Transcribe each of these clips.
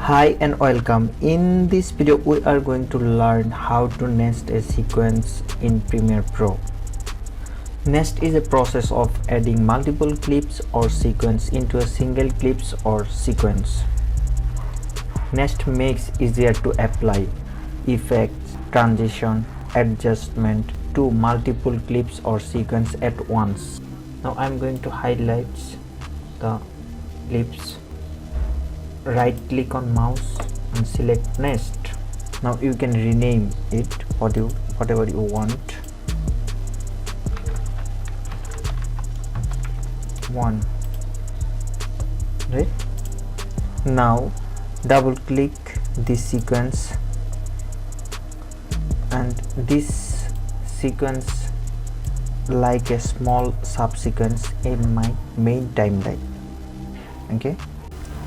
Hi and welcome. In this video we are going to learn how to nest a sequence in Premiere Pro. Nest is a process of adding multiple clips or sequence into a single clips or sequence. Nest makes easier to apply effects, transition, adjustment to multiple clips or sequence at once. Now I am going to highlight the clips. Right click on mouse and select nest. Now you can rename it whatever you want. One, right? Now double click this sequence and this sequence like a small subsequence in my main timeline. Okay,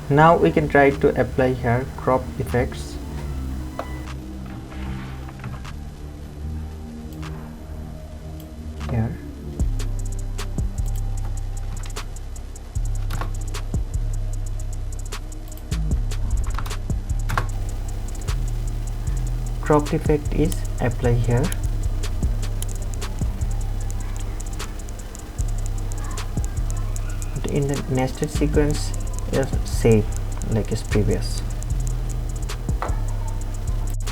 now we can try to apply here crop effects. Here cropped effect is apply here. But in the nested sequence is same like as previous.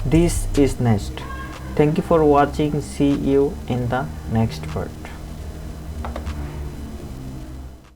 This is nest. Thank you for watching. See you in the next part.